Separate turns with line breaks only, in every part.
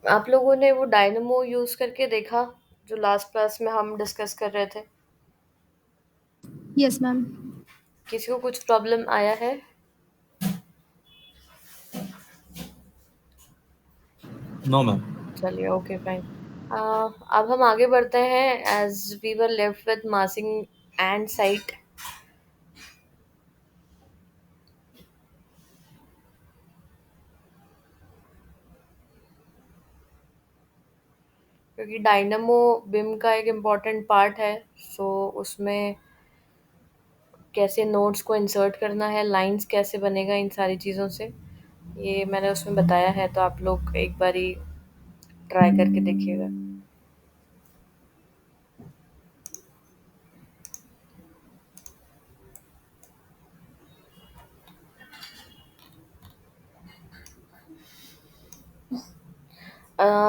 आप लोगों ने वो डायनमो यूज करके देखा जो लास्ट क्लास में हम डिस्कस कर रहे थे?
Yes ma'am.
किसी को कुछ प्रॉब्लम आया है?
No ma'am.
चलिए, ओके फाइन। अब हम आगे बढ़ते हैं as we were left with massing and site. क्योंकि डायनमो बिम का एक इम्पॉर्टेंट पार्ट है, सो उसमें कैसे नोड्स को इंसर्ट करना है, लाइंस कैसे बनेगा, इन सारी चीज़ों से ये मैंने उसमें बताया है, तो आप लोग एक बारी ट्राई करके देखिएगा।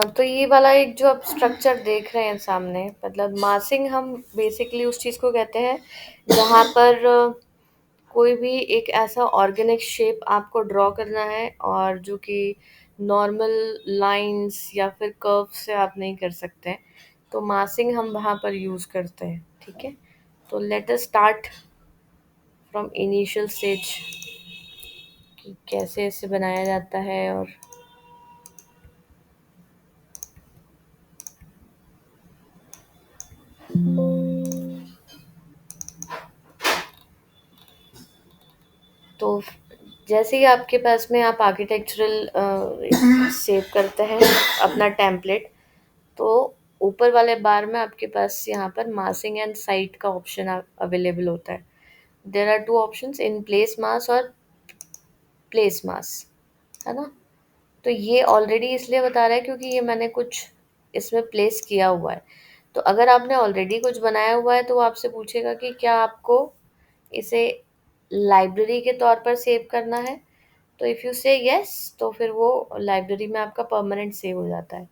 तो ये वाला एक जो आप स्ट्रक्चर देख रहे हैं सामने, मतलब मासिंग हम बेसिकली उस चीज़ को कहते हैं जहाँ पर कोई भी एक ऐसा ऑर्गेनिक शेप आपको ड्रॉ करना है और जो कि नॉर्मल लाइंस या फिर कर्व से आप नहीं कर सकते हैं, तो मासिंग हम वहाँ पर यूज़ करते हैं। ठीक है, तो let us start from initial stage कि कैसे इसे बनाया जाता है। और तो जैसे ही आपके पास में आप आर्किटेक्चरल सेव करते हैं अपना टेम्पलेट, तो ऊपर वाले बार में आपके पास यहाँ पर मासिंग एंड साइट का ऑप्शन अवेलेबल होता है। There are two options, in place mass और प्लेस मास, है ना। तो ये ऑलरेडी इसलिए बता रहा है क्योंकि ये मैंने कुछ इसमें प्लेस किया हुआ है। तो अगर आपने ऑलरेडी कुछ बनाया हुआ है तो वो आपसे पूछेगा कि क्या आपको इसे लाइब्रेरी के तौर पर सेव करना है। तो इफ़ यू से यस, तो फिर वो लाइब्रेरी में आपका परमानेंट सेव हो जाता है।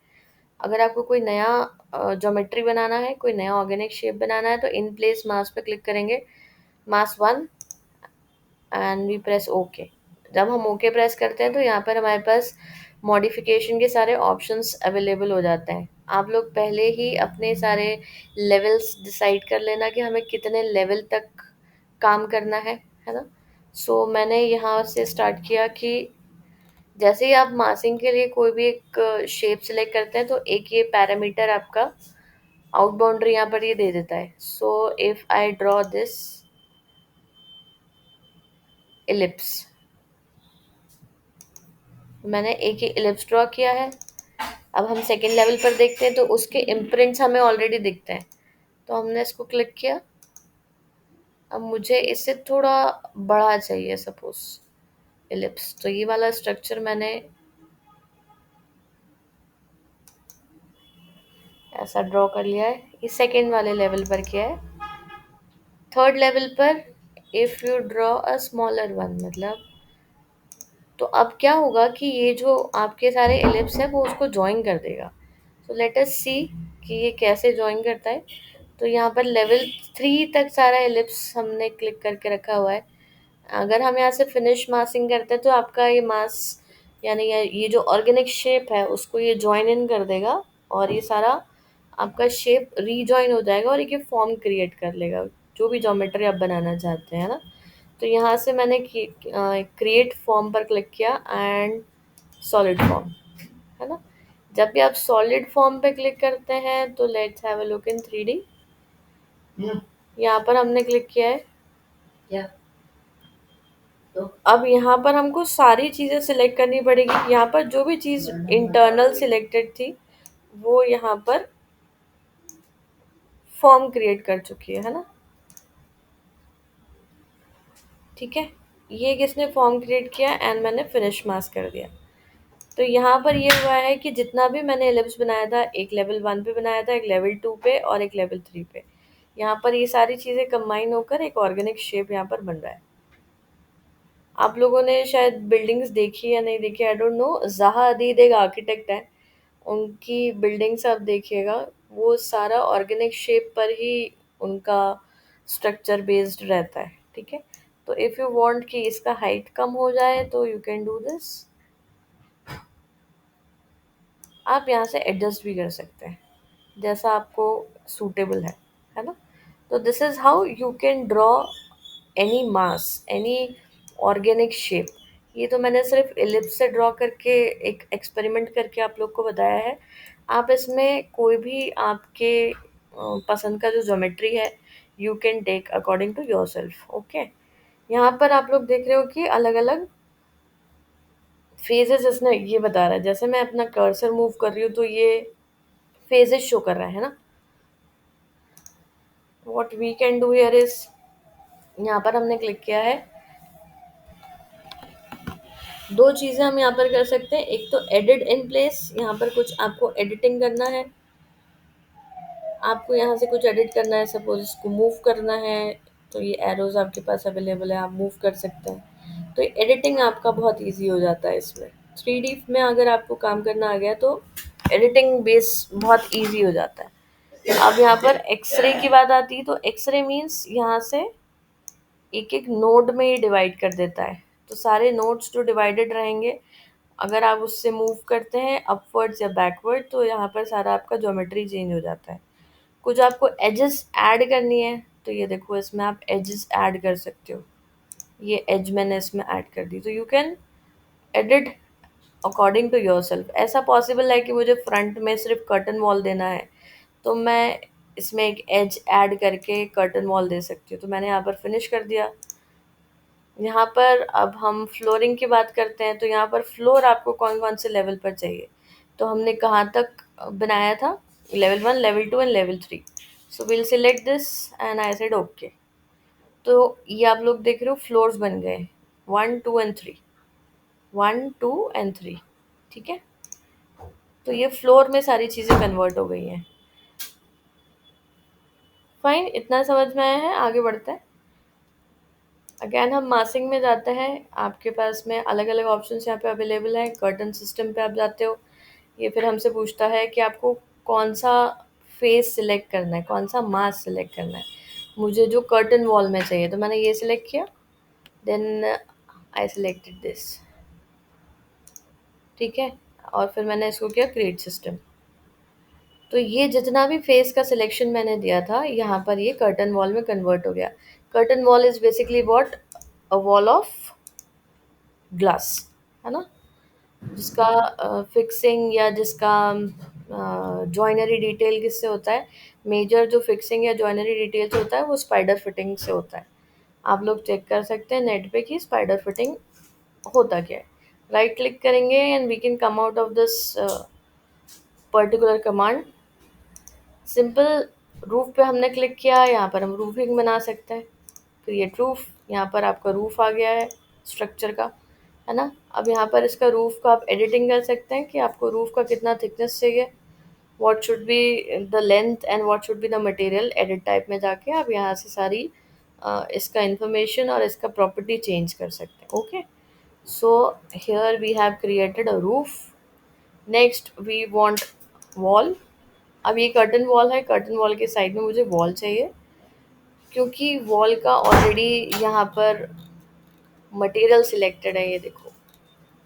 अगर आपको कोई नया ज्योमेट्री बनाना है, कोई नया ऑर्गेनिक शेप बनाना है, तो इन प्लेस मास पे क्लिक करेंगे, mass one, and we press okay. जब हम ओके प्रेस करते हैं तो यहाँ पर हमारे पास मॉडिफिकेशन के सारे ऑप्शंस अवेलेबल हो जाते हैं। आप लोग पहले ही अपने सारे लेवल्स डिसाइड कर लेना कि हमें कितने लेवल तक काम करना है ना। सो मैंने यहाँ से स्टार्ट किया कि जैसे ही आप मासिंग के लिए कोई भी एक शेप सिलेक्ट करते हैं, तो एक ये पैरामीटर आपका आउट बाउंड्री यहाँ पर ये दे देता है। So if I draw this ellipse, मैंने एक ही इलिप्स ड्रॉ किया है। अब हम सेकेंड लेवल पर देखते हैं तो उसके इम्प्रिंट्स हमें ऑलरेडी दिखते हैं, तो हमने इसको क्लिक किया। अब मुझे इससे थोड़ा बड़ा चाहिए, सपोज इलिप्स, तो ये वाला स्ट्रक्चर मैंने ऐसा ड्रॉ कर लिया है। ये सेकेंड वाले लेवल पर किया है। थर्ड लेवल पर if you draw a smaller one, मतलब तो अब क्या होगा कि ये जो आपके सारे एलिप्स हैं वो उसको ज्वाइन कर देगा। तो लेट अस सी कि ये कैसे ज्वाइन करता है। तो यहाँ पर लेवल 3 तक सारा एलिप्स हमने क्लिक करके रखा हुआ है। अगर हम यहाँ से फिनिश मासिंग करते हैं तो आपका ये मास, यानी ये जो ऑर्गेनिक शेप है उसको ये ज्वाइन इन कर देगा, और ये सारा आपका शेप रीजॉइन हो जाएगा और एक फॉर्म क्रिएट कर लेगा, जो भी ज्योमेट्री आप बनाना चाहते हैं ना। तो यहाँ से मैंने क्रिएट फॉर्म पर क्लिक किया एंड सॉलिड फॉर्म, है ना। जब भी आप सॉलिड फॉर्म पे क्लिक करते हैं तो let's have a look in 3D। यहाँ पर हमने क्लिक किया है। या तो अब यहाँ पर हमको सारी चीज़ें सिलेक्ट करनी पड़ेगी। यहाँ पर जो भी चीज़ इंटरनल सिलेक्टेड थी वो यहाँ पर फॉर्म क्रिएट कर चुकी है ना। ठीक है, ये किसने फॉर्म क्रिएट किया एंड मैंने फिनिश मास्क कर दिया। तो यहाँ पर ये हुआ है कि जितना भी मैंने एलिप्स बनाया था, एक लेवल 1 पे बनाया था, एक लेवल 2 पे और एक लेवल 3 पे, यहाँ पर ये सारी चीज़ें कंबाइन होकर एक ऑर्गेनिक शेप यहाँ पर बन रहा है। आप लोगों ने शायद बिल्डिंग्स देखी या नहीं देखी, आई डोंट नो। ज़हा हदीद एक आर्किटेक्ट है, उनकी बिल्डिंग्स आप देखिएगा, वो सारा ऑर्गेनिक शेप पर ही उनका स्ट्रक्चर बेस्ड रहता है। ठीक है, तो इफ़ यू वांट कि इसका हाइट कम हो जाए तो यू कैन डू दिस। आप यहाँ से एडजस्ट भी कर सकते हैं जैसा आपको सूटेबल है ना। तो this is how you can draw any mass, any organic shape. ये तो मैंने सिर्फ इलिप्स से ड्रॉ करके एक एक्सपेरिमेंट करके आप लोग को बताया है। आप इसमें कोई भी आपके पसंद का जो ज्योमेट्री है you can take according to yourself. Okay, यहाँ पर आप लोग देख रहे हो कि अलग अलग फेजेस इसने ये बता रहा है। जैसे मैं अपना कर्सर मूव कर रही हूँ तो ये फेजेस शो कर रहा है ना। What we can do here is, यहाँ पर हमने क्लिक किया है, दो चीज़ें हम यहाँ पर कर सकते हैं। एक तो एडिट इन प्लेस, यहाँ पर कुछ आपको एडिटिंग करना है, आपको यहाँ से कुछ एडिट करना है, सपोज इसको मूव करना है तो ये एरोज आपके पास अवेलेबल है, आप मूव कर सकते हैं। तो एडिटिंग आपका बहुत इजी हो जाता है इसमें। 3D में अगर आपको काम करना आ गया तो एडिटिंग बेस बहुत इजी हो जाता है। अब यहाँ पर एक्सरे की बात आती है तो एक्सरे मीन्स यहाँ से एक एक नोड में ये डिवाइड कर देता है। तो सारे नोड्स जो डिवाइडेड रहेंगे, अगर आप उससे मूव करते हैं अपवर्ड्स या बैकवर्ड तो यहाँ पर सारा आपका ज्योमेट्री चेंज हो जाता है। कुछ आपको एजेस ऐड करनी है तो ये देखो इसमें आप एजेस ऐड कर सकते हो। ये एज मैंने इसमें ऐड कर दी, तो you can edit according to yourself. ऐसा पॉसिबल है कि मुझे फ्रंट में सिर्फ कर्टन वॉल देना है तो मैं इसमें एक एज ऐड करके कर्टन वॉल दे सकती हूँ। तो मैंने यहाँ पर फिनिश कर दिया। यहाँ पर अब हम फ्लोरिंग की बात करते हैं तो यहाँ पर फ्लोर आपको कौन कौन से लेवल पर चाहिए, तो हमने कहाँ तक बनाया था, level 1, level 2 and level 3। So will select this and I said okay. तो ये आप लोग देख रहे हो फ्लोर्स बन गए 1, 2 एंड 3, 1, 2 एंड 3। ठीक है, तो ये फ्लोर में सारी चीज़ें कन्वर्ट हो गई हैं। फाइन, इतना समझ में आया है, आगे बढ़ते हैं। अगैन हम मासिंग में जाते हैं। आपके पास में अलग अलग ऑप्शंस यहाँ पे अवेलेबल हैं। कर्टन सिस्टम पे आप जाते हो, ये फिर हमसे पूछता है कि आपको कौन सा फेस सिलेक्ट करना है, कौन सा मास सिलेक्ट करना है। मुझे जो कर्टन वॉल में चाहिए तो मैंने ये सिलेक्ट किया, देन आई सिलेक्टेड दिस। ठीक है, और फिर मैंने इसको किया क्रिएट सिस्टम। तो ये जितना भी फेस का सिलेक्शन मैंने दिया था यहाँ पर ये कर्टन वॉल में कन्वर्ट हो गया। Curtain wall is basically what, a wall of glass, है ना, जिसका फिक्सिंग या जिसका जॉइनरी डिटेल किससे होता है, मेजर जो फिक्सिंग या जॉइनरी डिटेल्स होता है वो स्पाइडर फिटिंग से होता है। आप लोग चेक कर सकते हैं नेट पे कि स्पाइडर फिटिंग होता क्या है। राइट क्लिक करेंगे and we can come out of this particular command. Simple, roof पे हमने क्लिक किया, यहाँ पर हम रूफिंग बना सकते हैं। क्रिएट रूफ, यहाँ पर आपका रूफ आ गया है स्ट्रक्चर का, है ना। अब यहाँ पर इसका रूफ का आप एडिटिंग कर सकते हैं कि आपको रूफ का कितना थिकनेस चाहिए, what should be the length and what should be the material. Edit type में जाके आप यहाँ से सारी इसका इंफॉर्मेशन और इसका प्रॉपर्टी चेंज कर सकते हैं। Okay, so here we have created a roof. Next we want wall. अब ये कर्टन वॉल है, कर्टन वॉल के साइड में मुझे वॉल चाहिए, क्योंकि वॉल का ऑलरेडी यहाँ पर मटेरियल सिलेक्टेड है। ये देखो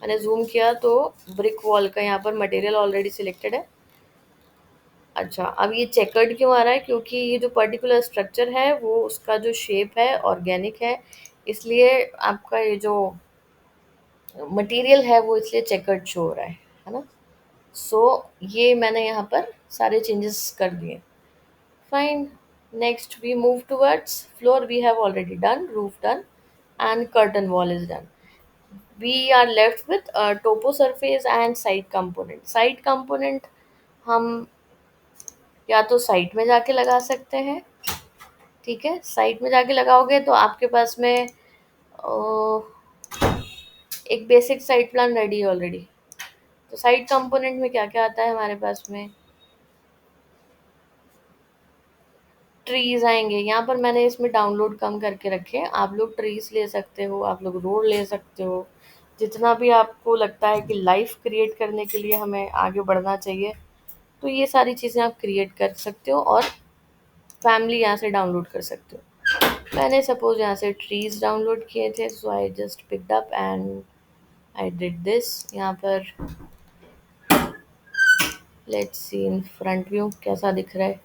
मैंने जूम किया तो ब्रिक वॉल का यहाँ पर मटेरियल ऑलरेडी सिलेक्टेड है। अच्छा, अब ये चेकर्ड क्यों आ रहा है, क्योंकि ये जो पर्टिकुलर स्ट्रक्चर है वो उसका जो शेप है ऑर्गेनिक है, इसलिए आपका ये जो मटेरियल है वो इसलिए चेकर्ड शो हो रहा है ना। सो ये मैंने यहाँ पर सारे चेंजेस कर दिए। Fine, next we move towards floor. We have already done roof done and curtain wall is done. We are left with topo surface and side component. Side component हम या तो साइड में जाके लगा सकते हैं। ठीक है, साइड में जाके लगाओगे तो आपके पास में एक बेसिक साइड प्लान रेडी है ऑलरेडी। तो साइड कंपोनेंट में क्या क्या आता है हमारे पास में, ट्रीज आएंगे। यहाँ पर मैंने इसमें डाउनलोड कम करके रखे हैं, आप लोग ट्रीज ले सकते हो, आप लोग रोड ले सकते हो, जितना भी आपको लगता है कि लाइफ क्रिएट करने के लिए हमें आगे बढ़ना चाहिए तो ये सारी चीज़ें आप क्रिएट कर सकते हो और फैमिली यहाँ से डाउनलोड कर सकते हो। मैंने सपोज यहाँ से ट्रीज डाउनलोड किए थे, so I just picked up and I did this. यहाँ पर let's see in front view कैसा दिख रहा है।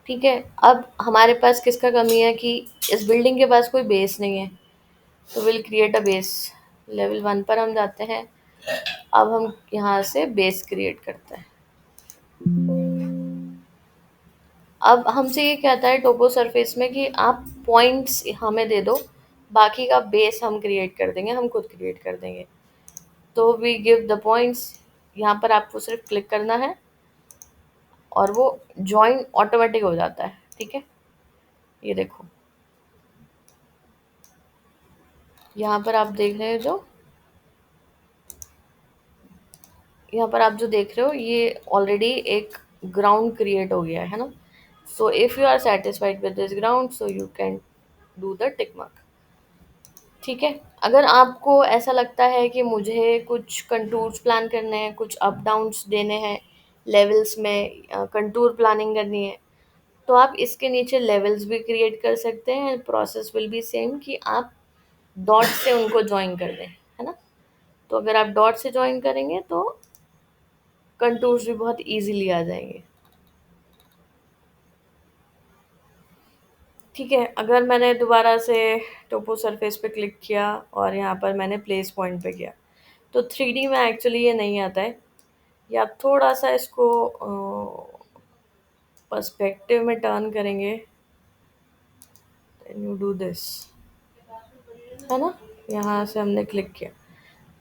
ठीक है, अब हमारे पास किसका कमी है कि इस बिल्डिंग के पास कोई बेस नहीं है, तो will create a base. Level 1 पर हम जाते हैं। अब हम यहाँ से बेस क्रिएट करते हैं। अब हमसे ये कहता है टोपो सरफेस में कि आप पॉइंट्स हमें दे दो, बाकी का बेस हम क्रिएट कर देंगे, हम खुद क्रिएट कर देंगे। तो वी गिव द पॉइंट्स। यहाँ पर आपको सिर्फ क्लिक करना है और वो ज्वाइन ऑटोमेटिक हो जाता है। ठीक है, ये देखो, यहाँ पर आप देख रहे हो जो यहाँ पर आप जो देख रहे हो ये ऑलरेडी एक ग्राउंड क्रिएट हो गया है ना। So if you are satisfied with this ground so you can do the tick mark. ठीक है, अगर आपको ऐसा लगता है कि मुझे कुछ कंटूर्स प्लान करने हैं, कुछ अप डाउन्स देने हैं लेवल्स में, कंटूर प्लानिंग करनी है, तो आप इसके नीचे लेवल्स भी क्रिएट कर सकते हैं। प्रोसेस विल बी सेम कि आप डॉट से उनको ज्वाइन कर दें, है ना। तो अगर आप डॉट से ज्वाइन करेंगे तो कंटूर्स भी बहुत इजीली आ जाएंगे। ठीक है, अगर मैंने दोबारा से टोपो सरफेस पे क्लिक किया और यहाँ पर मैंने प्लेस पॉइंट पे किया, तो 3D में एक्चुअली ये नहीं आता है। या आप थोड़ा सा इसको पर्सपेक्टिव में टर्न करेंगे, देन यू डू दिस, है ना। यहाँ से हमने क्लिक किया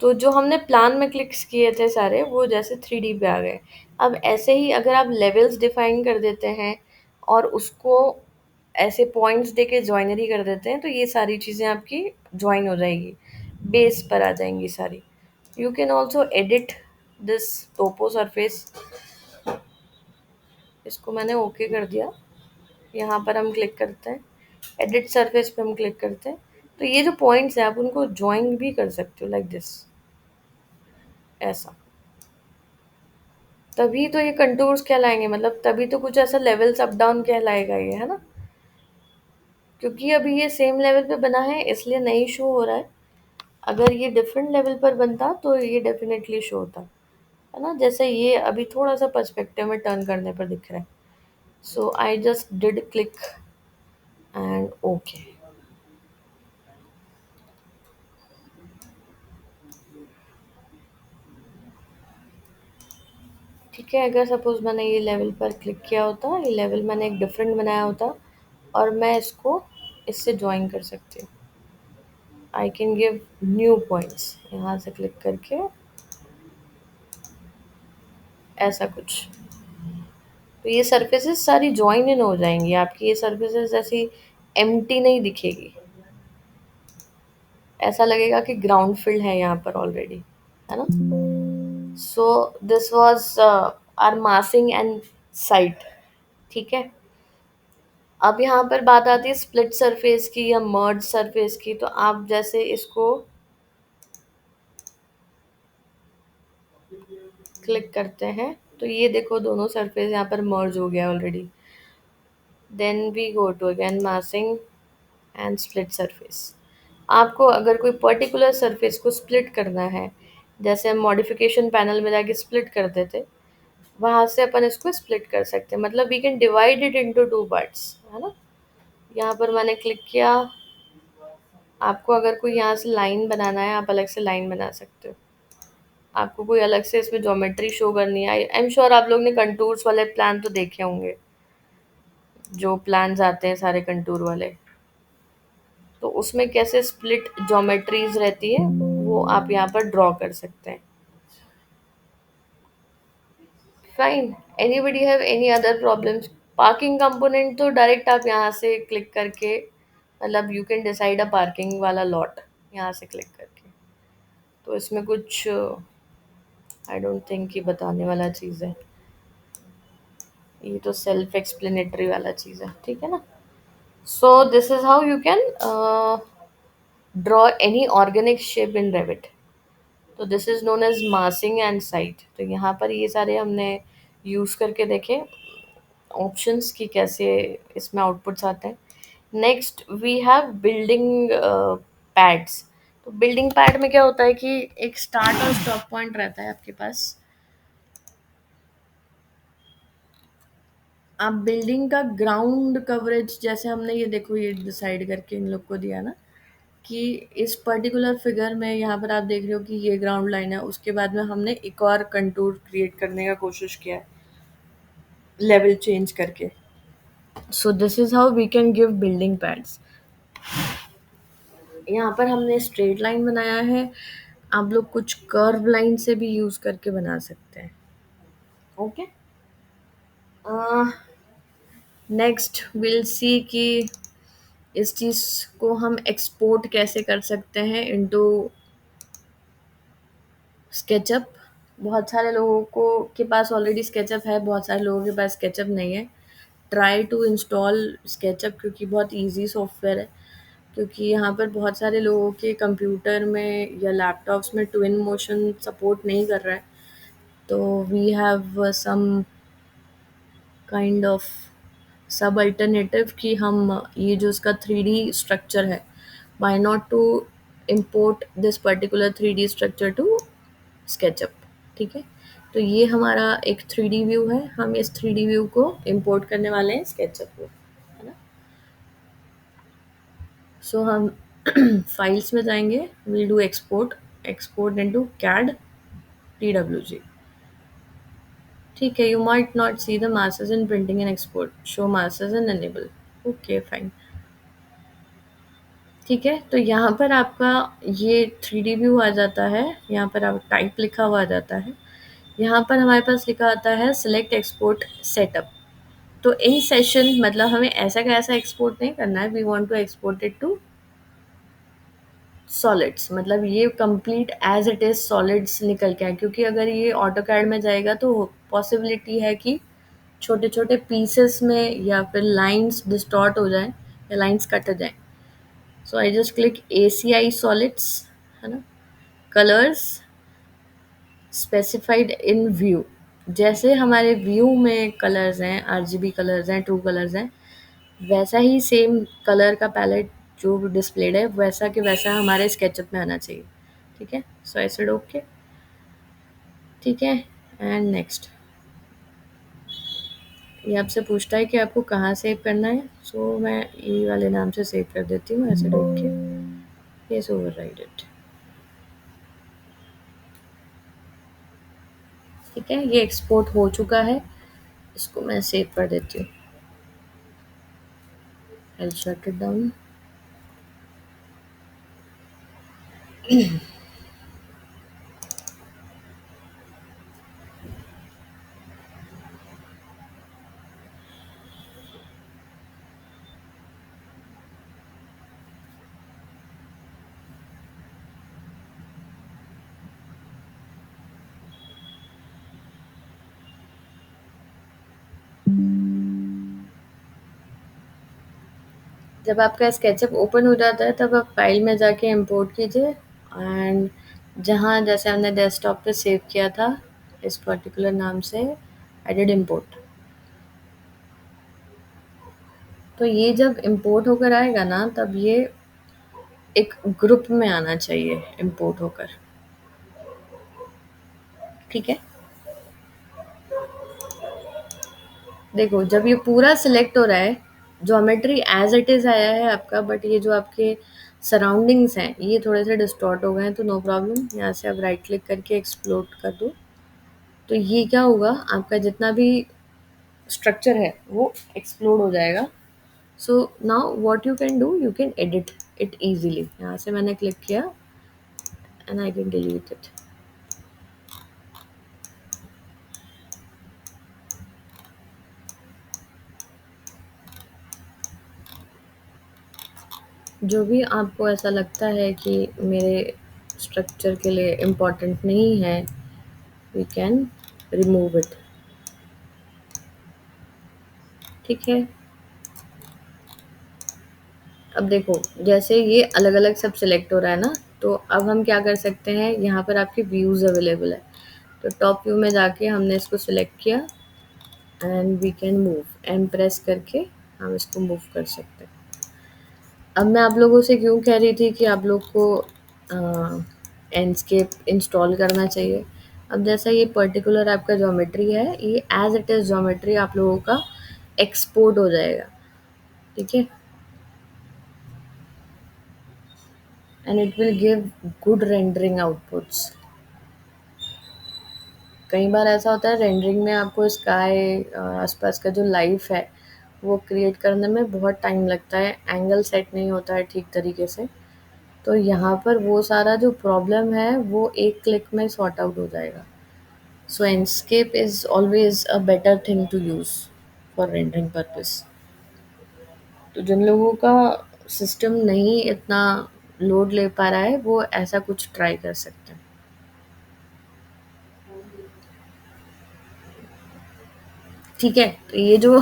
तो जो हमने प्लान में क्लिक्स किए थे सारे वो जैसे 3D पे आ गए। अब ऐसे ही अगर आप लेवल्स डिफाइन कर देते हैं और उसको ऐसे पॉइंट्स देके ज्वाइनरी कर देते हैं, तो ये सारी चीज़ें आपकी ज्वाइन हो जाएगी, बेस पर आ जाएंगी सारी। You can also edit this topo surface. इसको मैंने ओके कर दिया। यहाँ पर हम क्लिक करते हैं, एडिट सरफेस पे हम क्लिक करते हैं, तो ये जो पॉइंट्स हैं आप उनको ज्वाइन भी कर सकते हो लाइक दिस, ऐसा। तभी तो ये कंटूर्स कहलाएंगे, मतलब तभी तो कुछ ऐसा लेवल्स अप डाउन कहलाएगा ये, है ना। क्योंकि अभी ये सेम लेवल पे बना है इसलिए नहीं शो हो रहा है। अगर ये डिफरेंट लेवल पर बनता तो ये डेफिनेटली शो होता, है ना। जैसे ये अभी थोड़ा सा पर्सपेक्टिव में टर्न करने पर दिख रहा है। So I just did click and okay. ठीक है, अगर सपोज मैंने ये लेवल पर क्लिक किया होता, ये लेवल मैंने एक डिफरेंट बनाया होता और मैं इसको इससे ज्वाइन कर सकती हूँ। I can give new points यहाँ से क्लिक करके, ऐसा कुछ। तो ये सरफेसेस सारी ज्वाइन इन हो जाएंगी आपकी, ये सरफेसेस ऐसी एम्प्टी नहीं दिखेगी, ऐसा लगेगा कि ग्राउंड फील्ड है यहाँ पर ऑलरेडी, है ना। So this was our massing and site. ठीक है, अब यहाँ पर बात आती है स्प्लिट सरफेस की या मर्ज सरफेस की। तो आप जैसे इसको क्लिक करते हैं तो ये देखो दोनों सरफेस यहाँ पर मर्ज हो गया already. Then we go to again massing and split surface. आपको अगर कोई पर्टिकुलर सरफेस को स्प्लिट करना है, जैसे हम मॉडिफिकेशन पैनल में जाके स्प्लिट करते थे, वहां से अपन इसको स्प्लिट कर सकते हैं, मतलब we can divide it into two parts, है ना। यहाँ पर मैंने क्लिक किया। आपको अगर कोई यहाँ से लाइन बनाना है आप अलग से लाइन बना सकते हो। आपको कोई अलग से इसमें ज्योमेट्री शो करनी है, आई एम श्योर आप लोग ने कंटूर्स वाले प्लान तो देखे होंगे, जो प्लान्स आते हैं सारे कंटूर वाले, तो उसमें कैसे स्प्लिट ज्योमेट्रीज रहती है वो आप यहाँ पर ड्रॉ कर सकते हैं। Fine, anybody have any other problems. Parking component तो डायरेक्ट आप यहाँ से क्लिक करके, मतलब you can decide a parking वाला लॉट यहाँ से क्लिक करके। तो इसमें कुछ आई डोंट थिंक ये बताने वाला चीज़ है, ये तो सेल्फ एक्सप्लेनेटरी वाला चीज़ है, ठीक है ना। So this is how you can draw any organic shape in Revit. तो this is known as massing and site. तो यहाँ पर ये सारे हमने यूज़ करके देखे ऑप्शंस की कैसे इसमें आउटपुट्स आते हैं। Next we have building pads. तो बिल्डिंग पैड में क्या होता है कि एक स्टार्ट और स्टॉप पॉइंट रहता है आपके पास। आप बिल्डिंग का ग्राउंड कवरेज, जैसे हमने ये देखो ये डिसाइड करके इन लोग को दिया ना कि इस पर्टिकुलर फिगर में यहाँ पर आप देख रहे हो कि ये ग्राउंड लाइन है, उसके बाद में हमने एक और कंटूर क्रिएट करने का कोशिश किया है लेवल चेंज करके। So this is how we can give building pads. यहाँ पर हमने स्ट्रेट लाइन बनाया है, आप लोग कुछ कर्व लाइन से भी यूज करके बना सकते हैं। ओके, नेक्स्ट विल सी कि इस चीज़ को हम एक्सपोर्ट कैसे कर सकते हैं इनटू स्केचअप। बहुत सारे लोगों को के पास ऑलरेडी स्केचअप है, बहुत सारे लोगों के पास स्केचअप नहीं है। ट्राई टू इंस्टॉल स्केचअप, क्योंकि बहुत इजी सॉफ्टवेयर है। क्योंकि यहाँ पर बहुत सारे लोगों के कंप्यूटर में या लैपटॉप्स में ट्विन मोशन सपोर्ट नहीं कर रहा है, तो we have some kind of sub alternative कि हम ये जो इसका 3D स्ट्रक्चर है, why not to import this particular 3D structure to SketchUp. ठीक है, तो ये हमारा एक 3D व्यू है, हम इस 3D व्यू को इम्पोर्ट करने वाले हैं स्केचअप को, है ना। सो हम फाइल्स में जाएंगे, will do export, export into CAD TWG। ठीक है, you might not see the masses in printing and export, show masses and enable। Okay fine, ठीक है। तो यहाँ पर आपका ये 3D व्यू आ जाता है, यहाँ पर आप टाइप लिखा हुआ आ जाता है, यहाँ पर हमारे पास लिखा आता है सिलेक्ट एक्सपोर्ट सेटअप। तो इन सेशन मतलब हमें ऐसा का ऐसा एक्सपोर्ट नहीं करना है, we want to export it to solids, मतलब ये complete as it is solids निकल के आए। क्योंकि अगर ये ऑटो कैड में जाएगा तो पॉसिबिलिटी है कि छोटे छोटे पीसेस में या फिर लाइंस डिस्टॉर्ट हो जाए या लाइंस कट जाए। So I just click ACI solids, है ना। कलर्स स्पेसिफाइड इन व्यू, जैसे हमारे व्यू में कलर्स हैं, RGB कलर्स हैं, ट्रू कलर्स हैं, वैसा ही सेम कलर का पैलेट जो डिस्प्लेड है वैसा के वैसा हमारे स्केचअप में आना चाहिए। ठीक है, सो आई सेड ओके। ठीक है, एंड नेक्स्ट ये आपसे पूछता है कि आपको कहाँ सेव करना है। सो मैं ई वाले नाम से सेव कर देती हूँ, ऐसे ओके, यस ओवरराइड इट। ठीक है, ये एक्सपोर्ट हो चुका है, इसको मैं सेव कर देती हूँ। I shut it down. जब आपका स्केचअप ओपन हो जाता है तब आप फाइल में जाके इंपोर्ट कीजिए, एंड जहाँ जैसे हमने डेस्कटॉप पे सेव किया था इस पर्टिकुलर नाम से एडिट इंपोर्ट। तो ये जब इंपोर्ट होकर आएगा ना तब ये एक ग्रुप में आना चाहिए इंपोर्ट होकर। ठीक है, देखो जब ये पूरा सिलेक्ट हो रहा है, ज्योमेट्री एज इट इज आया है आपका, बट ये जो आपके सराउंडिंग्स हैं ये थोड़े से डिस्टॉर्ट हो गए हैं, तो नो प्रॉब्लम, यहाँ से आप राइट क्लिक करके एक्सप्लोड कर दो। तो ये क्या होगा, आपका जितना भी स्ट्रक्चर है वो एक्सप्लोड हो जाएगा। So now what you can do, you can edit it easily. यहाँ से मैंने क्लिक किया and I can delete it. जो भी आपको ऐसा लगता है कि मेरे स्ट्रक्चर के लिए इम्पोर्टेंट नहीं है, वी कैन रिमूव इट। ठीक है, अब देखो जैसे ये अलग अलग सब सिलेक्ट हो रहा है ना, तो अब हम क्या कर सकते हैं, यहाँ पर आपके व्यूज़ अवेलेबल है। तो टॉप व्यू में जाके हमने इसको सिलेक्ट किया and we can move, M press करके हम इसको मूव कर सकते हैं। अब मैं आप लोगों से क्यों कह रही थी कि आप लोग को एंडस्केप इंस्टॉल करना चाहिए। अब जैसा ये पर्टिकुलर आपका ज्योमेट्री है, ये एज इट इज़ ज्योमेट्री आप लोगों का एक्सपोर्ट हो जाएगा, ठीक है, and it will give good rendering outputs. कई बार ऐसा होता है रेंडरिंग में आपको स्काई आसपास का जो लाइफ है वो क्रिएट करने में बहुत टाइम लगता है, एंगल सेट नहीं होता है ठीक तरीके से। तो यहाँ पर वो सारा जो प्रॉब्लम है वो एक क्लिक में सॉर्ट आउट हो जाएगा। So Enscape is always a better thing to use for rendering purpose. तो जिन लोगों का सिस्टम नहीं इतना लोड ले पा रहा है वो ऐसा कुछ ट्राई कर सकते हैं। ठीक है, तो ये जो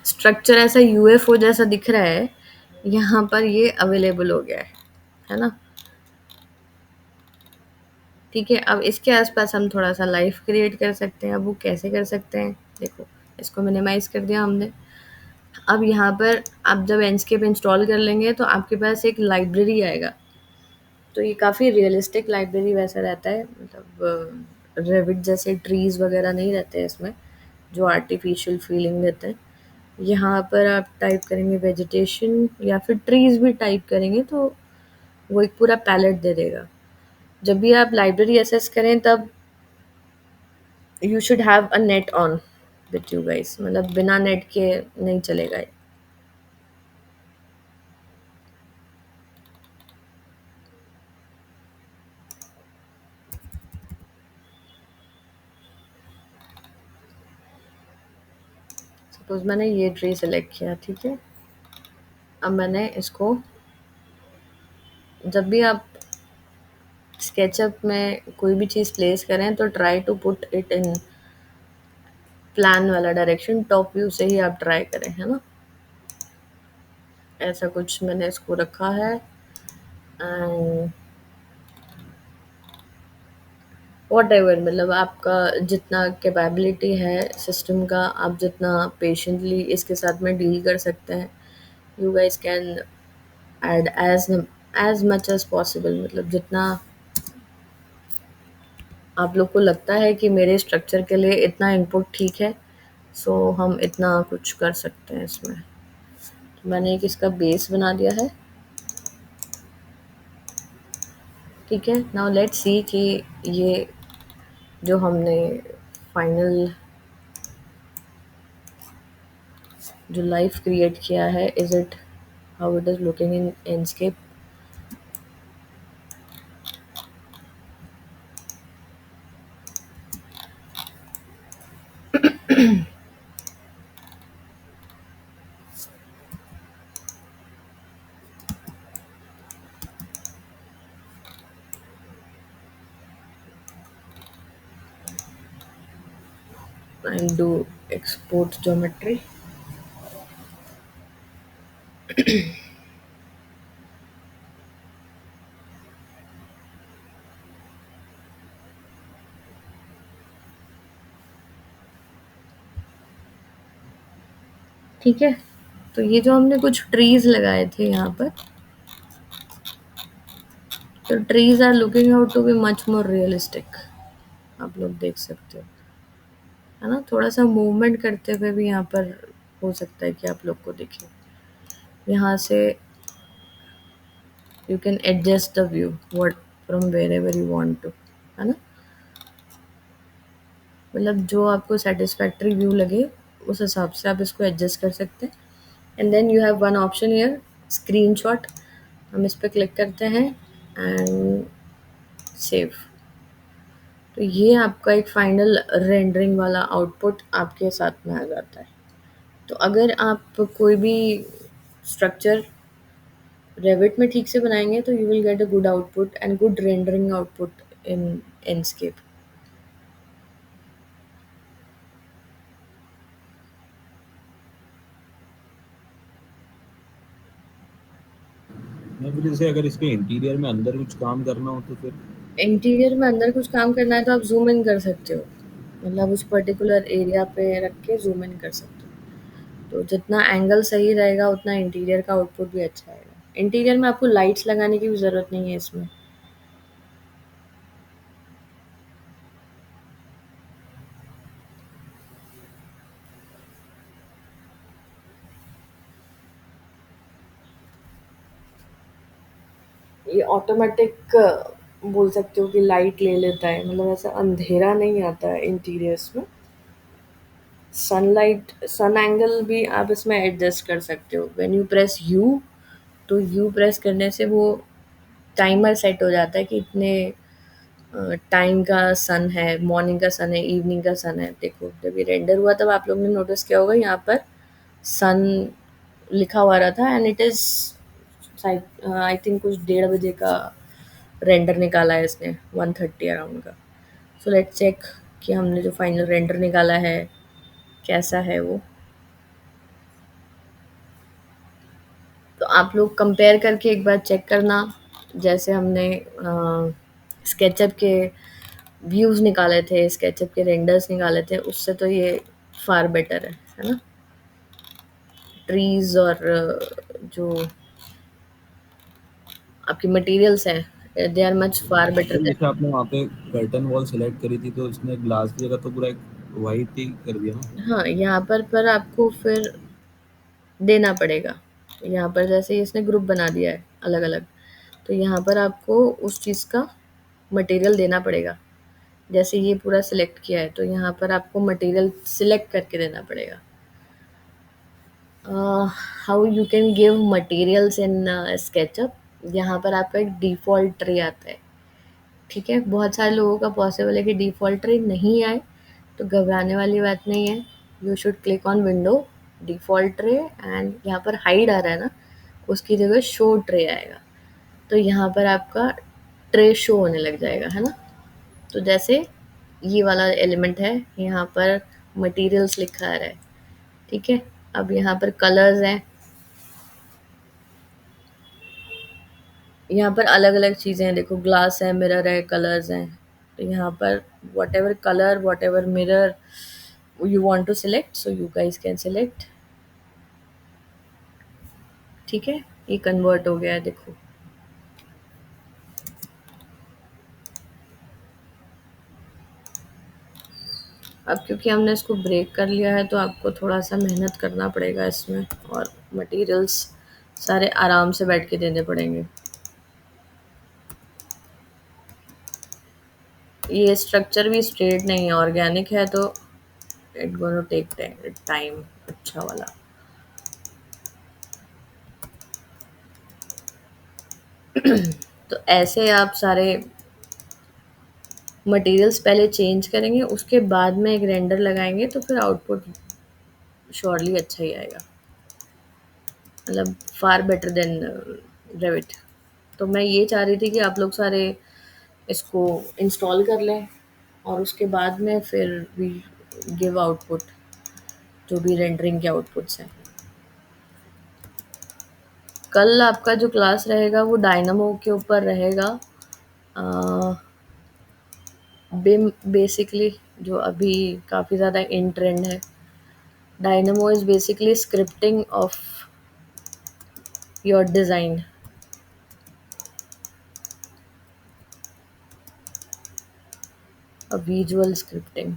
स्ट्रक्चर ऐसा यूएफओ जैसा दिख रहा है, यहाँ पर ये अवेलेबल हो गया है ना। ठीक है, अब इसके आसपास हम थोड़ा सा लाइफ क्रिएट कर सकते हैं। अब वो कैसे कर सकते हैं, देखो, इसको मिनिमाइज कर दिया हमने। अब यहाँ पर आप जब एंडस्केप इंस्टॉल कर लेंगे तो आपके पास एक लाइब्रेरी आएगा। तो ये काफ़ी रियलिस्टिक लाइब्रेरी वैसा रहता है, मतलब रेविट जैसे ट्रीज वगैरह नहीं रहते हैं इसमें जो आर्टिफिशियल फीलिंग देते हैं। यहाँ पर आप टाइप करेंगे वेजिटेशन या फिर ट्रीज भी टाइप करेंगे तो वो एक पूरा पैलेट दे देगा। जब भी आप लाइब्रेरी एसेस करें तब you should have a net on with you guys, मतलब बिना नेट के नहीं चलेगा। सपोज मैंने ये ट्री सेलेक्ट किया, ठीक है। अब मैंने इसको, जब भी आप स्केचअप में कोई भी चीज़ प्लेस करें तो try to put it in plan वाला डायरेक्शन, टॉप व्यू से ही आप ट्राई करें, है ना। ऐसा कुछ मैंने इसको रखा है। एंड वॉट एवर, मतलब आपका जितना कैपेबिलिटी है सिस्टम का, आप जितना पेशेंटली इसके साथ में डील कर सकते हैं, you guys can add as much as possible. मतलब जितना आप लोग को लगता है कि मेरे स्ट्रक्चर के लिए इतना इनपुट ठीक है, सो हम इतना कुछ कर सकते हैं इसमें। तो मैंने एक इसका बेस बना दिया है, ठीक है। नाउ लेट्स सी कि ये जो हमने फाइनल जो लाइफ क्रिएट किया है, is it how it is looking in Enscape. And do export geometry. ठीक है, तो ये जो हमने कुछ ट्रीज लगाए थे यहाँ पर, तो trees are looking out to be much more realistic. आप लोग देख सकते हो, है ना। थोड़ा सा मूवमेंट करते हुए भी यहाँ पर हो सकता है कि आप लोग को दिखे। यहाँ से you can adjust the view what from wherever you want to, है ना। मतलब जो आपको सेटिस्फैक्ट्री व्यू लगे उस हिसाब से आप इसको एडजस्ट कर सकते हैं। And then you have one option here, screenshot. हम इस पर क्लिक करते हैं एंड सेव। तो ये आपका एक फाइनल रेंडरिंग वाला आउटपुट आपके साथ में आ जाता है। तो अगर आप कोई भी स्ट्रक्चर रेविट में ठीक से बनाएंगे तो you will get a good output and good rendering output in Enscape.
मैं फिर जैसे अगर इसके इंटीरियर में अंदर कुछ काम करना हो तो फिर
इंटीरियर में अंदर कुछ काम करना है तो आप जूम इन कर सकते हो, मतलब उस पर्टिकुलर एरिया पे रख के जूम इन कर सकते हो। तो जितना एंगल सही रहेगा उतना इंटीरियर का आउटपुट भी अच्छा आएगा। इंटीरियर में आपको लाइट्स लगाने की भी ज़रूरत नहीं है इसमें, ये ऑटोमेटिक बोल सकते हो कि लाइट ले लेता है, मतलब ऐसा अंधेरा नहीं आता है इंटीरियर्स में। सनलाइट सन एंगल भी आप इसमें एडजस्ट कर सकते हो। व्हेन यू प्रेस यू, तो यू प्रेस करने से वो टाइमर सेट हो जाता है कि इतने टाइम का सन है, मॉर्निंग का सन है, इवनिंग का सन है। देखो जब ये रेंडर हुआ तब आप लोग ने नोटिस किया होगा यहाँ पर सन लिखा हुआ रहा था, and it is I think कुछ 1:30 बजे का रेंडर निकाला है इसने, 1:30 अराउंड का। सो लेट्स चेक कि हमने जो फाइनल रेंडर निकाला है कैसा है वो। तो आप लोग कंपेयर करके एक बार चेक करना। जैसे हमने स्केचअप के व्यूज़ निकाले थे, स्केचअप के रेंडर्स निकाले थे, उससे तो ये फार बेटर है ना? ट्रीज़ और जो आपकी मटेरियल्स हैं, they are much far better
तो
देन।
जैसे आपने वहाँ पे कर्टन वॉल सेलेक्ट करी थी तो इसने ग्लास की जगह तो पूरा एक वाइट ही कर दिया ना।
हाँ, यहाँ पर आपको फिर देना पड़ेगा। यहाँ पर जैसे इसने ग्रुप बना दिया है अलग-अलग, तो यहाँ पर आपको उस चीज़ का मटेरियल देना पड़ेगा। जैसे ये पूरा सिलेक्ट किया है, तो यहाँ पर आपको मटेरियल सिलेक्ट करके देना पड़ेगा। How you can give materials in SketchUp, यहाँ पर आपका एक डिफ़ॉल्ट ट्रे आता है, ठीक है? बहुत सारे लोगों का पॉसिबल है कि डिफ़ॉल्ट ट्रे नहीं आए, तो घबराने वाली बात नहीं है। You should click on window, default tray, and यहाँ पर हाइड आ रहा है ना, उसकी जगह शो ट्रे आएगा। तो यहाँ पर आपका ट्रे शो होने लग जाएगा, है ना? तो जैसे ये वाला एलिमेंट है, यहाँ पर मटेरियल्स लिखा आ रहा है, ठीक है? अब यहाँ पर कलर्स हैं, यहाँ पर अलग-अलग चीज़ें हैं, देखो ग्लास है, मिरर है, कलर्स हैं। तो यहाँ पर whatever colour, whatever mirror you want to select, so you guys can select, ठीक है? ये कन्वर्ट हो गया है, देखो। अब क्योंकि हमने इसको ब्रेक कर लिया है, तो आपको थोड़ा सा मेहनत करना पड़ेगा इसमें, और मटेरियल्स सारे आराम से बैठ के देने पड़ेंगे। ये स्ट्रक्चर भी स्ट्रेट नहीं है, ऑर्गेनिक है, तो इट गोना टेक टाइम अच्छा वाला। तो ऐसे आप सारे मटेरियल्स पहले चेंज करेंगे, उसके बाद में एक रेंडर लगाएंगे, तो फिर आउटपुट श्योरली अच्छा ही आएगा, मतलब फार बेटर देन रेविट। तो मैं ये चाह रही थी कि आप लोग सारे इसको इंस्टॉल कर लें, और उसके बाद में फिर वी गिव आउटपुट, जो भी रेंडरिंग के आउटपुट्स हैं। कल आपका जो क्लास रहेगा वो डायनामो के ऊपर रहेगा। बिम बेसिकली जो अभी काफ़ी ज़्यादा इन ट्रेंड है। Dynamo is basically scripting of your design, a visual scripting.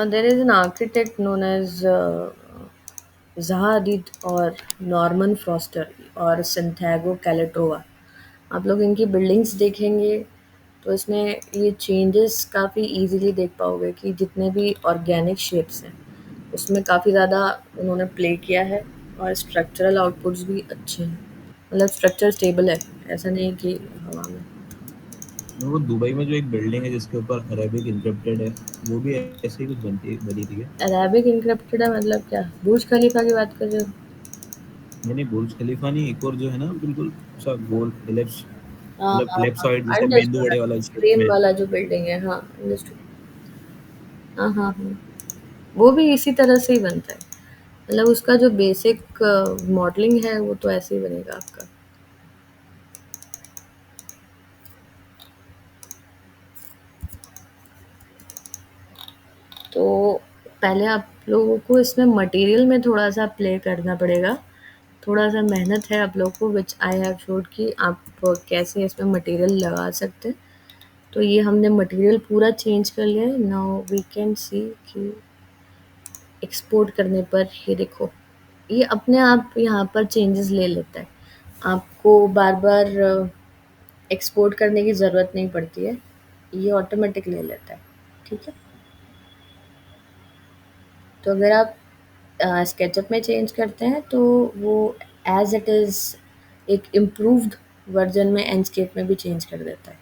There is an architect known as ज़हा हदीद और नॉर्मन फॉस्टर और संtiago कैलेट्रोवा। आप लोग इनकी बिल्डिंग्स देखेंगे तो इसमें ये चेंजेस काफ़ी इजीली देख पाओगे कि जितने भी ऑर्गेनिक शेप्स हैं उसमें काफ़ी ज़्यादा उन्होंने प्ले किया है, और स्ट्रक्चरल आउटपुट्स भी अच्छे हैं, मतलब स्ट्रक्चर स्टेबल है, ऐसा नहीं कि हवा में।
वो दुबई में जो एक बिल्डिंग है जिसके ऊपर अरेबिक इंक्रिप्टेड है, वो भी ऐसे ही कुछ बनी थी क्या?
अरेबिक इनक्रिप्टेड है मतलब क्या, बुर्ज खलीफा की बात कर रहे हो?
नहीं बुर्ज खलीफा नहीं, एक और जो है ना बिल्कुल सा गोल इलिप्स,
हाँ
मतलब
हाँ
लेफ्ट
हाँ,
साइड जिसका मेंदू
अंडरस्टूड,
बड़े वाला शेप
फ्रेम
में।
वाला जो बिल्डिंग है, हाँ अंडरस्टूड। हाँ हाँ हाँ, वो भी इसी तरह से ही बनता है, मतलब उसका जो बेसिक मॉडलिंग है वो तो ऐसे ही बनेगा आपका। पहले आप लोगों को इसमें मटेरियल में थोड़ा-सा प्ले करना पड़ेगा। थोड़ा-सा मेहनत है आप लोगों को, व्हिच आई हैव शोड कि आप कैसे इसमें मटेरियल लगा सकते हैं। तो ये हमने मटेरियल पूरा चेंज कर लिया है। नाउ वी कैन सी कि एक्सपोर्ट करने पर ये देखो, ये अपने आप यहाँ पर चेंजेस ले लेता है। आपको बार-बार एक्सपोर्ट करने की ज़रूरत नहीं पड़ती है, ये ऑटोमेटिक ले लेता है, ठीक है? तो अगर आप स्केचअप में चेंज करते हैं तो वो एज़ इट इज़ एक इम्प्रूव्ड वर्ज़न में एंडस्केप में भी चेंज कर देता है।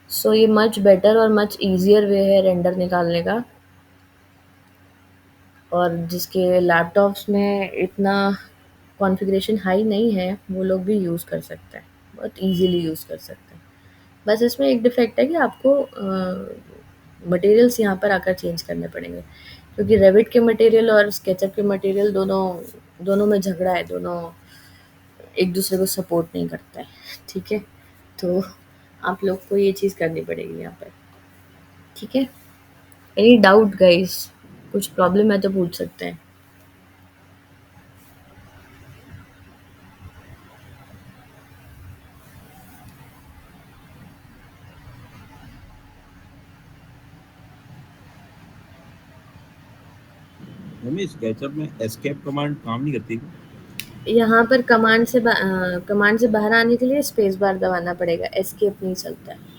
सो ये मच बेटर और मच ईज़ियर वे है रेंडर निकालने का, और जिसके लैपटॉप्स में इतना कॉन्फ़िगरेशन हाई नहीं है, वो लोग भी यूज़ कर सकते हैं, बहुत ईज़िली यूज़ कर सकते हैं। बस इसमें एक डिफ़ेक्ट है कि आपको मटेरियल्स यहाँ पर आकर चेंज करने पड़ेंगे, क्योंकि रेविट के मटेरियल और स्केचअप के मटेरियल दोनों दोनों में झगड़ा है, दोनों एक दूसरे को सपोर्ट नहीं करता है, ठीक है? तो आप लोग को ये चीज़ करनी पड़ेगी यहाँ पर, ठीक है? Any doubt guys? कुछ प्रॉब्लम है तो पूछ सकते हैं।
मम्मी स्केचअप में एस्केप कमांड काम नहीं करती क्या?
यहाँ पर कमांड से बाहर आने के लिए स्पेस बार दबाना पड़ेगा, एस्केप नहीं चलता है।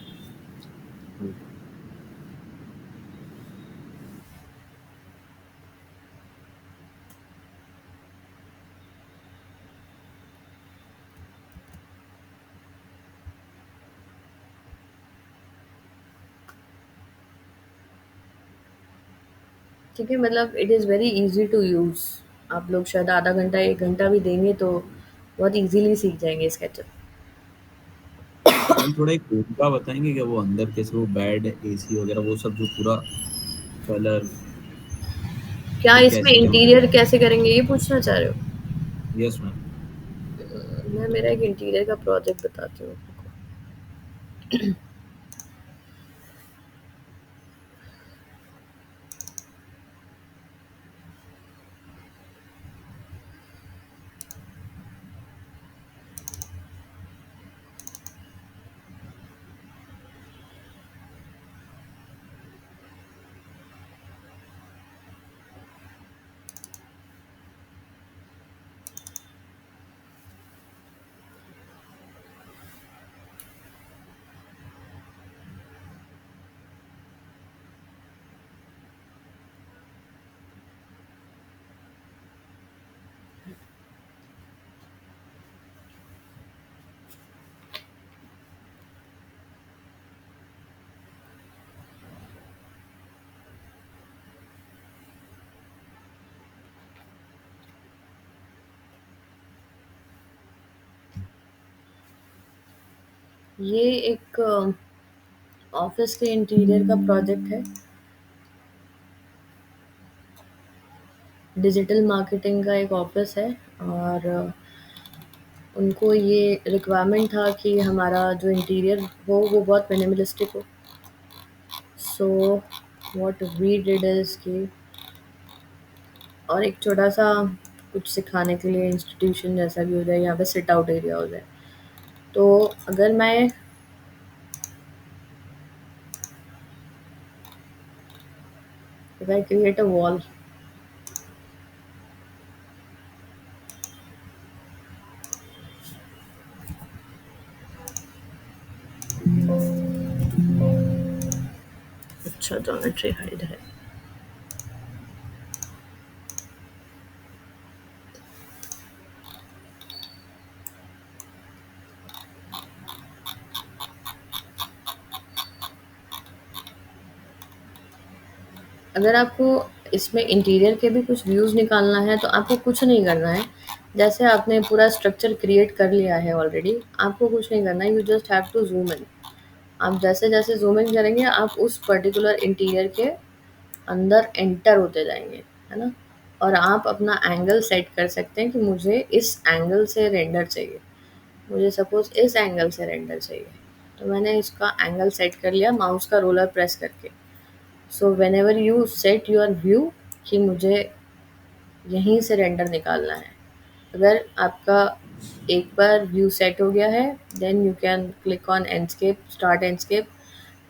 ठीक है, मतलब it is very easy to use. आप लोग शायद आधा घंटा 1 घंटा भी देंगे तो बहुत ईज़िली सीख जाएँगे स्केचअप।
मैम थोड़ा एक कोड का बताएंगे क्या, वो अंदर कैसे वो बेड एसी वगैरह वो सब जो पूरा कलर
क्या
वो
इसमें
कैसे क्या होता
इंटीरियर कैसे करेंगे ये पूछना चाह रहे हो?
है? Yes ma'am.
मैं मेरा एक इंटीरियर का प्रोजेक्ट बताती हूँ आपको। ये एक ऑफिस के इंटीरियर का प्रोजेक्ट है। डिजिटल मार्केटिंग का एक ऑफिस है, और उनको ये रिक्वायरमेंट था कि हमारा जो इंटीरियर हो वो बहुत मिनिमलिस्टिक हो। So what we did is कि, और एक छोटा-सा कुछ सिखाने के लिए इंस्टीट्यूशन जैसा भी हो जाए, यहाँ पे सिट आउट एरिया हो जाए। तो अगर मैं if I create a wall, अच्छा ज्योमेट्री हाइड है। अगर आपको इसमें इंटीरियर के भी कुछ व्यूज़ निकालना है तो आपको कुछ नहीं करना है। जैसे आपने पूरा स्ट्रक्चर क्रिएट कर लिया है ऑलरेडी, आपको कुछ नहीं करना है, you just have to zoom in. आप जैसे-जैसे ज़ूम इन करेंगे आप उस पर्टिकुलर इंटीरियर के अंदर एंटर होते जाएँगे, है ना? और आप अपना एंगल सेट कर सकते हैं कि मुझे इस एंगल से रेंडर चाहिए। मुझे सपोज़ इस एंगल से रेंडर चाहिए। तो मैंने इसका एंगल सेट कर लिया माउस का रोलर प्रेस करके। So when ever you set your view कि मुझे यहीं से रेंडर निकालना है, अगर आपका एक बार व्यू सेट हो गया है, then you can click on Enscape, start Enscape.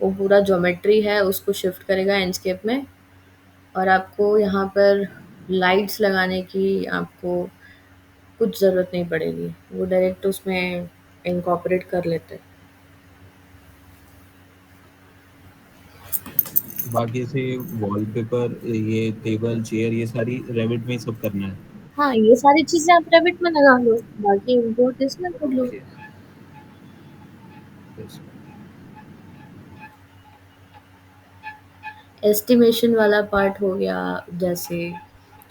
वो पूरा ज्योमेट्री है उसको शिफ्ट करेगा एंडस्केप में, और आपको यहाँ पर लाइट्स लगाने की आपको कुछ ज़रूरत नहीं पड़ेगी, वो डायरेक्ट उसमें इनकॉर्पोरेट कर लेते हैं।
बाकी से वॉलपेपर, ये टेबल चेयर, ये सारी रेविट में ही सब करना है।
हाँ, ये सारी चीज़ें आप रेविट में लगा लो, बाकी इम्पोर्ट इसमें कर लो।
ओके। यस।
एस्टिमेशन वाला पार्ट हो गया, जैसे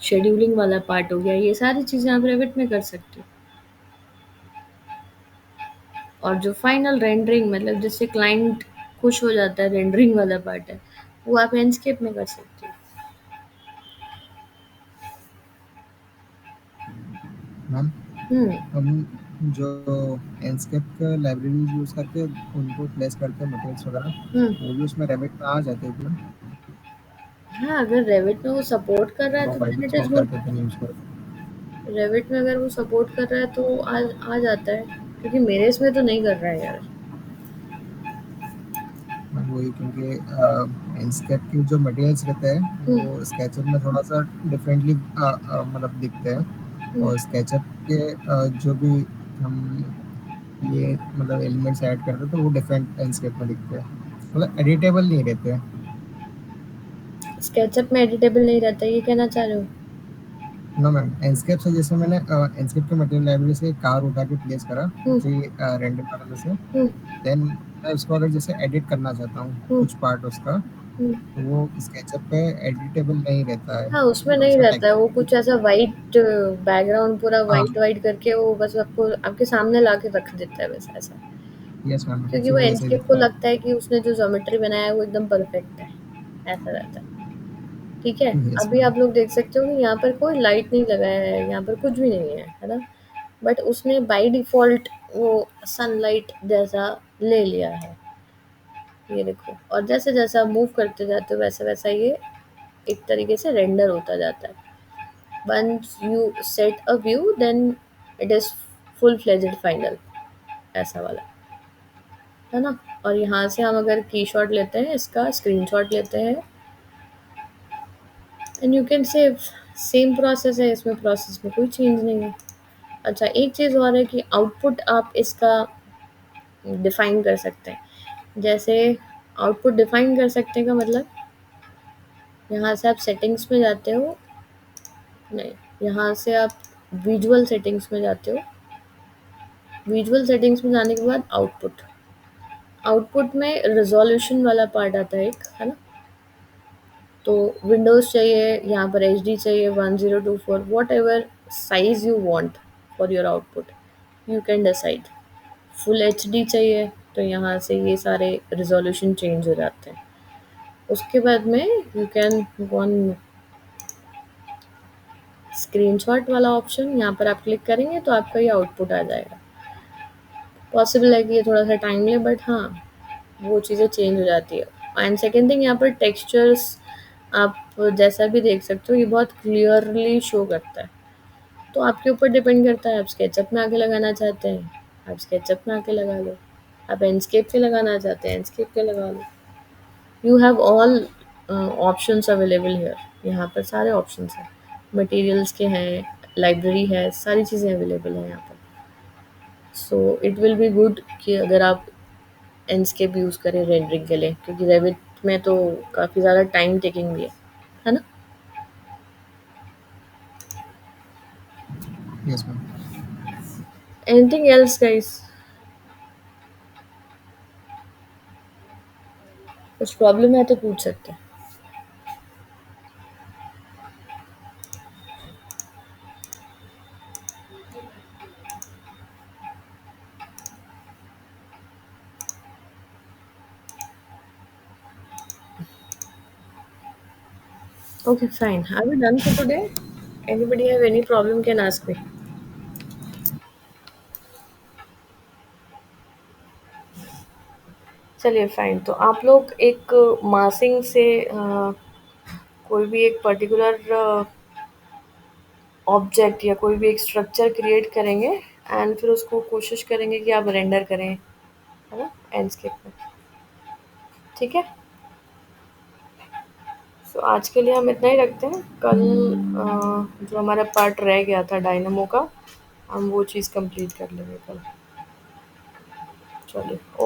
शेड्यूलिंग वाला पार्ट हो गया, ये सारी चीज़ें आप रेविट में कर सकते हो। और जो फाइनल रेंडरिंग, मतलब जिससे क्लाइंट खुश हो जाता है, रेंडरिंग वाला पार्ट है, वो आप एंडस्केप में कर सकते हो।
मैम,
हम्म।
हम जो एनस्केप का लाइब्रेरीज यूज़ करके उनको प्लेस करते हैं मटेरियल्स वगैरह,
हम्म।
वो भी उसमें रेविट में आ जाते हैं क्या?
हाँ, अगर रेविट में वो सपोर्ट कर रहा है तो देन
प्रोवाइडर
इट
से
इज़ गुड।
करके तो नहीं यूज़ करते।
रेविट में अगर वो सपोर्ट कर रहा है तो आ जाता है, क्योंकि मेरे इसमें तो नहीं कर रहा है यार।
मैम वही, क्योंकि एनस्केप के जो मटेरियल्स रहते हैं
हम्म।
वो स्केचअप में थोड़ा सा डिफरेंटली मतलब दिखते हैं,
हम्म।
और स्केचअप के जो भी हम ये मतलब एलिमेंट्स ऐड करते हैं तो वो डिफरेंट एनस्केप में दिखते हैं, मतलब एडिटेबल नहीं रहते हैं।
स्केचअप में एडिटेबल नहीं रहता, ये कहना चाह रहे हो?
नो मैम, एनस्केप से जैसे मैंने एनस्केप के मटेरियल लाइब्रेरी से कार उठा के प्लेस करा
हम्म।
प्री रेंडर पैनल से,
हम्म।
देन मैं उसको अगर जैसे एडिट करना चाहता हूँ
हम्म।
कुछ पार्ट उसका,
हम्म।
तो वो स्केचअप पे एडिटेबल नहीं रहता है,
हाँ, उसमें
मतलब
नहीं
उसका
रहता है, वो
टेक्सचर।
कुछ ऐसा वाइट बैकग्राउंड पूरा
हाँ।
वाइट वाइट करके वो बस आपको आपके सामने ला के रख देता है वैसा ऐसा।
यस मैम,
क्योंकि
फिर
वो
वैसे ही
एंडस्केप को
दिखता है।
लगता है कि उसने जो ज्योमेट्री बनाया है वो एकदम परफेक्ट है, ऐसा रहता है। ठीक है।
यस
अभी
मैम।
आप लोग देख सकते हो कि यहाँ पर कोई लाइट नहीं लगाया है, यहाँ पर कुछ भी नहीं है ना, बट उसने बाय डिफॉल्ट वो सनलाइट जैसा ले लिया है। ये देखो, और जैसे जैसा मूव करते जाते हो वैसा वैसा ये एक तरीके से रेंडर होता जाता है। Once you set a view then it is full fledged final, ऐसा वाला है ना। और यहाँ से हम अगर की शॉट लेते हैं, इसका स्क्रीनशॉट लेते हैं, and you can save. Same process है, इसमें प्रोसेस में कोई चेंज नहीं है। अच्छा, एक चीज़ और है कि आउटपुट आप इसका डिफाइन कर सकते हैं। जैसे आउटपुट डिफाइन कर सकते हैं का मतलब, यहाँ से आप सेटिंग्स में जाते हो, नहीं, यहाँ से आप विजुअल सेटिंग्स में जाते हो। विजुअल सेटिंग्स में जाने के बाद आउटपुट, आउटपुट में रिजोल्यूशन वाला पार्ट आता है एक, है ना। तो विंडोज़ चाहिए, यहाँ पर एच चाहिए 1024, what ever size you want for your output, you can decide. Full H चाहिए तो यहाँ से ये सारे रिजोल्यूशन चेंज हो जाते हैं। उसके बाद में यू कैन वन स्क्रीनशॉट वाला ऑप्शन, यहाँ पर आप क्लिक करेंगे तो आपका ये आउटपुट आ जाएगा। पॉसिबल है कि ये थोड़ा सा टाइम ले, बट हाँ, वो चीज़ें चेंज हो जाती है। एंड सेकेंड थिंग, यहाँ पर टेक्सचर्स आप जैसा भी देख सकते हो, ये बहुत क्लियरली शो करता है। तो आपके ऊपर डिपेंड करता है, आप स्केचअप में आके लगाना चाहते हैं, आप स्केचअप में आके लगा लो। आप एंडस्केप पे लगाना चाहते हैं, एंडस्केप पे लगा लो। You have all options available here. यहाँ पर सारे ऑप्शंस हैं, मटेरियल्स के हैं, लाइब्रेरी है, सारी चीज़ें अवेलेबल हैं यहाँ पर। So it will be good कि अगर आप एंडस्केप यूज़ करें रेंडरिंग के लिए, क्योंकि रेविट में तो काफ़ी ज़्यादा टाइम टेकिंग भी है ना।
Yes ma'am.
Anything else guys? कुछ प्रॉब्लम है तो पूछ सकते हैं। Okay, fine. Are we done for today? Anybody have any problem can ask me. चलिए फाइन, तो आप लोग एक मासिंग से कोई भी एक पर्टिकुलर ऑब्जेक्ट या कोई भी एक स्ट्रक्चर क्रिएट करेंगे एंड फिर उसको कोशिश करेंगे कि आप रेंडर करें, है ना, एंडस्केप में। ठीक है, सो आज के लिए हम इतना ही रखते हैं। कल जो हमारा पार्ट रह गया था डायनामो का, हम वो चीज़ कंप्लीट कर लेंगे कल। चलिए, ओके।